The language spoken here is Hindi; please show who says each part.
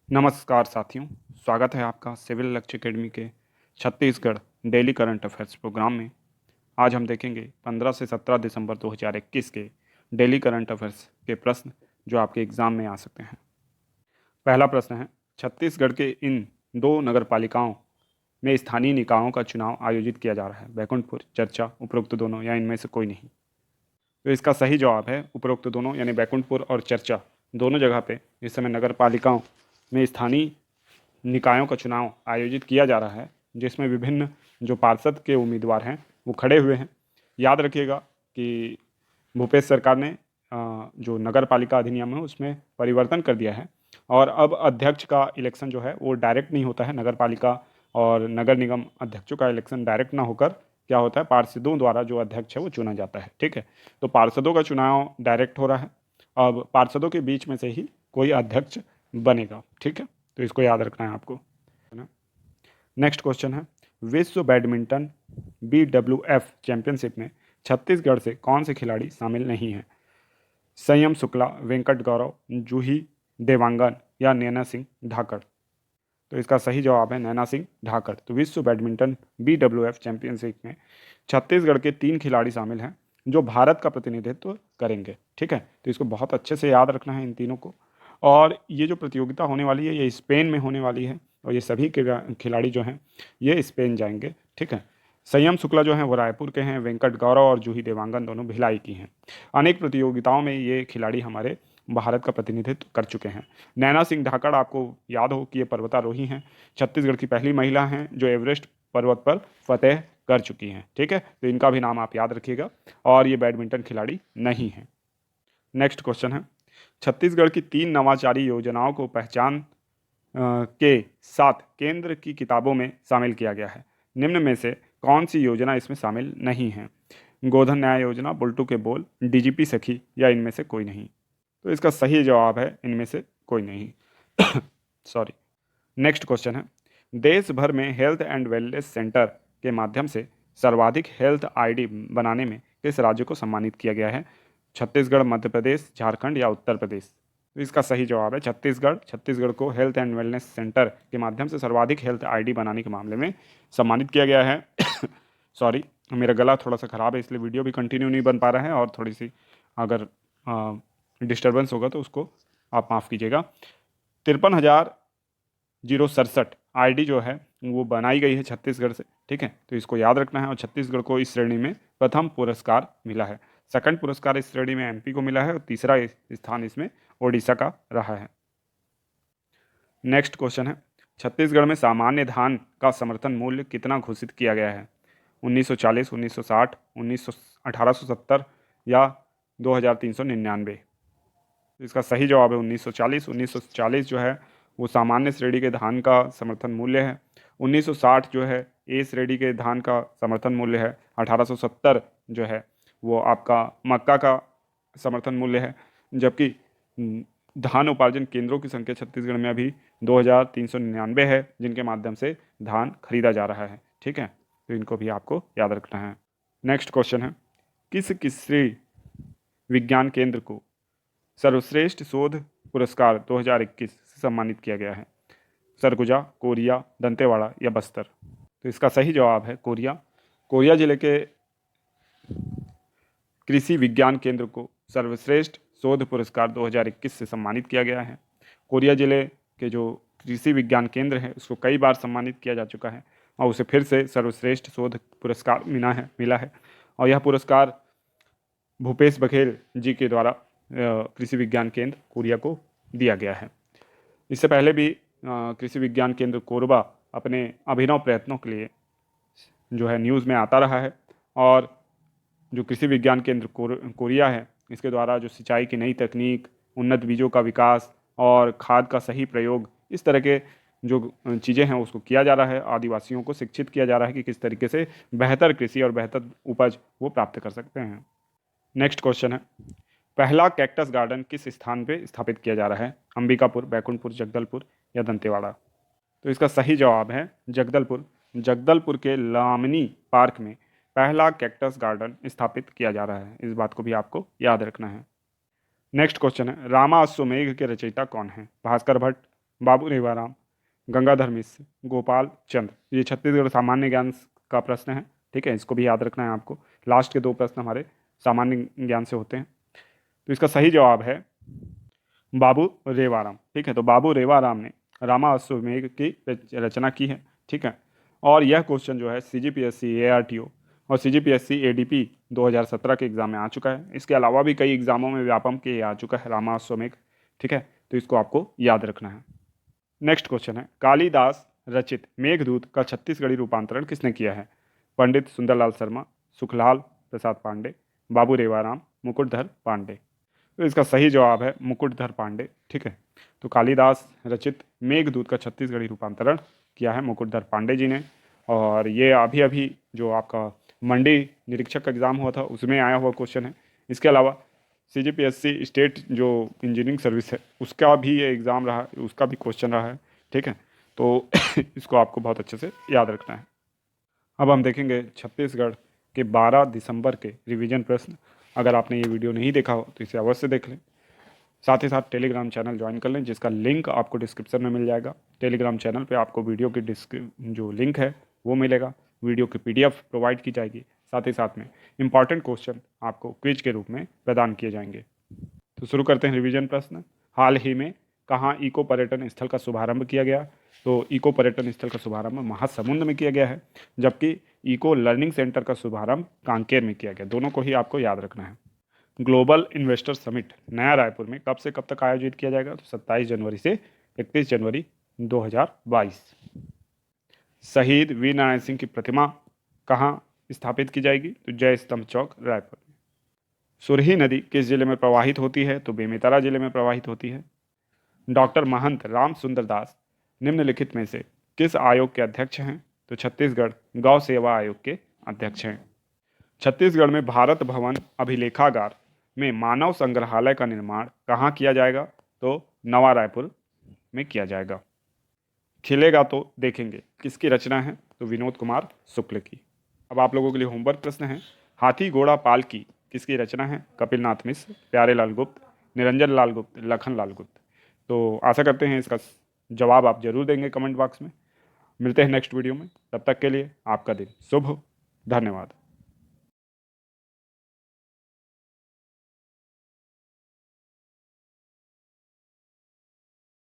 Speaker 1: नमस्कार साथियों, स्वागत है आपका सिविल लक्ष्य एकेडमी के Chhattisgarh daily current affairs programme में। आज हम देखेंगे 15 से 17 दिसंबर 2021 के डेली करंट अफेयर्स के प्रश्न जो आपके एग्ज़ाम में आ सकते हैं। पहला प्रश्न है, छत्तीसगढ़ के इन दो नगर पालिकाओं में स्थानीय निकायों का चुनाव आयोजित किया जा रहा है। बैकुंठपुर, चरचा, उपरोक्त दोनों या इनमें से कोई नहीं। तो इसका सही जवाब है उपरोक्त दोनों, यानी बैकुंठपुर और चरचा दोनों जगह पे इस समय नगर पालिकाओं में स्थानीय निकायों का चुनाव आयोजित किया जा रहा है, जिसमें विभिन्न जो पार्षद के उम्मीदवार हैं वो खड़े हुए हैं। याद रखिएगा कि भूपेश सरकार ने जो नगर पालिका अधिनियम है उसमें परिवर्तन कर दिया है और अब अध्यक्ष का इलेक्शन जो है वो डायरेक्ट नहीं होता है। नगर पालिका और नगर निगम अध्यक्षों का इलेक्शन डायरेक्ट ना होकर क्या होता है, पार्षदों द्वारा जो अध्यक्ष है वो चुना जाता है। ठीक है, तो पार्षदों का चुनाव डायरेक्ट हो रहा है। अब पार्षदों के बीच में से ही कोई अध्यक्ष बनेगा। ठीक है, तो इसको याद रखना है आपको। नेक्स्ट क्वेश्चन है, विश्व बैडमिंटन BWF चैंपियनशिप में छत्तीसगढ़ से कौन से खिलाड़ी शामिल नहीं हैं? संयम शुक्ला, वेंकट गौरव, जूही देवांगन या नैना सिंह ढाकड़। तो इसका सही जवाब है नैना सिंह ढाकड़। तो विश्व बैडमिंटन BWF चैंपियनशिप में छत्तीसगढ़ के 3 खिलाड़ी शामिल हैं जो भारत का प्रतिनिधित्व करेंगे। ठीक है, तो इसको बहुत अच्छे से याद रखना है इन तीनों को। और ये जो प्रतियोगिता होने वाली है ये स्पेन में होने वाली है और ये सभी खिलाड़ी जो हैं ये स्पेन जाएंगे। ठीक है, संयम शुक्ला जो हैं वो रायपुर के हैं, वेंकट गौरव और जूही देवांगन दोनों भिलाई की हैं। अनेक प्रतियोगिताओं में ये खिलाड़ी हमारे भारत का प्रतिनिधित्व कर चुके हैं। नैना सिंह ढाकड़, आपको याद हो कि ये पर्वतारोही हैं, छत्तीसगढ़ की पहली महिला हैं जो एवरेस्ट पर्वत पर फतेह कर चुकी हैं। ठीक है, तो इनका भी नाम आप याद रखिएगा और ये बैडमिंटन खिलाड़ी नहीं हैं। नेक्स्ट क्वेश्चन है, छत्तीसगढ़ की 3 नवाचारी योजनाओं को पहचान के साथ केंद्र की किताबों में शामिल किया गया है। निम्न में से कौन सी योजना इसमें शामिल नहीं है? गोधन न्याय योजना, बुल्टू के बोल, DGP सखी या इनमें से कोई नहीं। तो इसका सही जवाब है इनमें से कोई नहीं। सॉरी। नेक्स्ट क्वेश्चन है, देश भर में हेल्थ एंड वेलनेस सेंटर के माध्यम से सर्वाधिक हेल्थ ID बनाने में किस राज्य को सम्मानित किया गया है? छत्तीसगढ़, मध्य प्रदेश, झारखंड या उत्तर प्रदेश। तो इसका सही जवाब है छत्तीसगढ़। छत्तीसगढ़ को हेल्थ एंड वेलनेस सेंटर के माध्यम से सर्वाधिक हेल्थ ID बनाने के मामले में सम्मानित किया गया है। सॉरी, मेरा गला थोड़ा सा ख़राब है इसलिए वीडियो भी कंटिन्यू नहीं बन पा रहा है और थोड़ी सी अगर डिस्टर्बेंस होगा तो उसको आप माफ़ कीजिएगा। 53,067 ID जो है वो बनाई गई है छत्तीसगढ़ से। ठीक है, तो इसको याद रखना है और छत्तीसगढ़ को इस श्रेणी में प्रथम पुरस्कार मिला है। सेकंड पुरस्कार इस श्रेणी में MP को मिला है और तीसरा स्थान इसमें ओडिशा का रहा है। नेक्स्ट क्वेश्चन है, छत्तीसगढ़ में सामान्य धान का समर्थन मूल्य कितना घोषित किया गया है? 1940, 1960, 1870 या 2399। इसका सही जवाब है 1940। 1940 जो है वो सामान्य श्रेणी के धान का समर्थन मूल्य है। 1960 जो है A श्रेणी के धान का समर्थन मूल्य है। 1870 जो है वो आपका मक्का का समर्थन मूल्य है। जबकि धान उपार्जन केंद्रों की संख्या छत्तीसगढ़ में अभी 2399 है जिनके माध्यम से धान खरीदा जा रहा है। ठीक है, तो इनको भी आपको याद रखना है। नेक्स्ट क्वेश्चन है, किस कृषि विज्ञान केंद्र को सर्वश्रेष्ठ शोध पुरस्कार 2021 से सम्मानित किया गया है? सरगुजा, कोरिया, दंतेवाड़ा या बस्तर। तो इसका सही जवाब है कोरिया। कोरिया जिले के कृषि विज्ञान केंद्र को सर्वश्रेष्ठ शोध पुरस्कार 2021 से सम्मानित किया गया है। कोरिया जिले के जो कृषि विज्ञान केंद्र है उसको कई बार सम्मानित किया जा चुका है और उसे फिर से सर्वश्रेष्ठ शोध पुरस्कार मिला है और यह पुरस्कार भूपेश बघेल जी के द्वारा कृषि विज्ञान केंद्र कोरिया को दिया गया है। इससे पहले भी कृषि विज्ञान केंद्र कोरबा अपने अभिनव प्रयत्नों के लिए जो है न्यूज़ में आता रहा है और जो कृषि विज्ञान केंद्र कोरिया है इसके द्वारा जो सिंचाई की नई तकनीक, उन्नत बीजों का विकास और खाद का सही प्रयोग, इस तरह के जो चीज़ें हैं उसको किया जा रहा है। आदिवासियों को शिक्षित किया जा रहा है कि किस तरीके से बेहतर कृषि और बेहतर उपज वो प्राप्त कर सकते हैं। नेक्स्ट क्वेश्चन है, पहला कैक्टस गार्डन किस स्थान पे स्थापित किया जा रहा है? अंबिकापुर, बैकुंठपुर, जगदलपुर या दंतेवाड़ा। तो इसका सही जवाब है जगदलपुर। जगदलपुर के लामनी पार्क में पहला कैक्टस गार्डन स्थापित किया जा रहा है। इस बात को भी आपको याद रखना है। नेक्स्ट क्वेश्चन है, रामा अश्वमेघ के रचयिता कौन है? भास्कर भट्ट, बाबू रेवाराम, गंगाधर मिश्र, गोपाल चंद्र। ये छत्तीसगढ़ सामान्य ज्ञान का प्रश्न है, ठीक है, इसको भी याद रखना है आपको। लास्ट के 2 प्रश्न हमारे सामान्य ज्ञान से होते हैं। तो इसका सही जवाब है बाबू रेवाराम, ठीक है। तो बाबू रेवाराम ने रामाश्वमेध की रचना की है, ठीक है। और यह क्वेश्चन जो है CGPSC ARTO और CGPSC ADP 2017 के एग्जाम में आ चुका है। इसके अलावा भी कई एग्जामों में व्यापम के आ चुका है रामाश्वमेध, ठीक है। तो इसको आपको याद रखना है। नेक्स्ट क्वेश्चन है, कालिदास रचित मेघदूत का छत्तीसगढ़ी रूपांतरण किसने किया है? पंडित सुंदरलाल शर्मा, सुखलाल प्रसाद पांडे, बाबू रेवाराम, मुकुटधर पांडे। तो इसका सही जवाब है मुकुटधर पांडे, ठीक है। तो कालिदास रचित मेघदूत का छत्तीसगढ़ी रूपांतरण किया है मुकुटधर पांडे जी ने। और ये अभी अभी जो आपका मंडी निरीक्षक का एग्ज़ाम हुआ था उसमें आया हुआ क्वेश्चन है। इसके अलावा CGPSC स्टेट जो इंजीनियरिंग सर्विस है उसका भी ये एग्ज़ाम रहा, उसका भी क्वेश्चन रहा है, ठीक है। तो इसको आपको बहुत अच्छे से याद रखना है। अब हम देखेंगे छत्तीसगढ़ के 12 दिसंबर के रिवीजन प्रश्न। अगर आपने ये वीडियो नहीं देखा हो तो इसे अवश्य देख लें। साथ ही साथ टेलीग्राम चैनल ज्वाइन कर लें, जिसका लिंक आपको डिस्क्रिप्शन में मिल जाएगा। टेलीग्राम चैनल पे आपको वीडियो की जो लिंक है वो मिलेगा, वीडियो की PDF प्रोवाइड की जाएगी। साथ ही साथ में इंपॉर्टेंट क्वेश्चन आपको क्विज के रूप में प्रदान किए जाएंगे। तो शुरू करते हैं रिवीजन प्रश्न। हाल ही में कहाँ इको पर्यटन स्थल का शुभारंभ किया गया? तो इको पर्यटन स्थल का शुभारंभ महासमुंद में किया गया है, जबकि इको लर्निंग सेंटर का शुभारंभ कांकेर में किया गया। दोनों को ही आपको याद रखना है। ग्लोबल इन्वेस्टर समिट नया रायपुर में कब से कब तक आयोजित किया जाएगा? तो 27 जनवरी से 31 जनवरी 2022। शहीद वीर नारायण सिंह की प्रतिमा कहाँ स्थापित की जाएगी? तो जय स्तंभ चौक रायपुर में। सुरही नदी किस जिले में प्रवाहित होती है? तो बेमेतरा जिले में प्रवाहित होती है। डॉक्टर महंत राम सुंदर दास निम्नलिखित में से किस आयोग के अध्यक्ष हैं? तो छत्तीसगढ़ गौ सेवा आयोग के अध्यक्ष हैं। छत्तीसगढ़ में भारत भवन अभिलेखागार में मानव संग्रहालय का निर्माण कहाँ किया जाएगा? तो नवा रायपुर में किया जाएगा। खिलेगा तो देखेंगे किसकी रचना है? तो विनोद कुमार शुक्ल की। अब आप लोगों के लिए होमवर्क प्रश्न है। हाथी घोड़ा पालकी किसकी रचना है? कपिलनाथ मिश्र, प्यारेलाल गुप्त, निरंजन लाल गुप्त, लखन लाल गुप्त। तो आशा करते हैं इसका जवाब आप जरूर देंगे कमेंट बॉक्स में। मिलते हैं नेक्स्ट वीडियो में, तब तक के लिए आपका दिन शुभ हो। धन्यवाद।